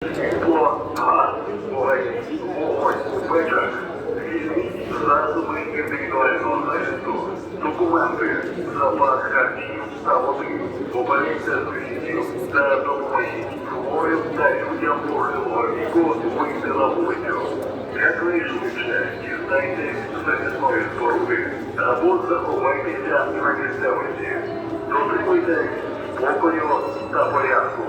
Світло, газ, вогонь у печах, візьміть засоби індивідуального захисту, документи, запас харчів та води, поберіться сусідів та допоможіть хворим та людям похилого віку вийти на вулицю. Якнайшвидше дізнайтесь з захисної споруди або заховайтеся на місцевості. Дотримуйтесь спокою та порядку.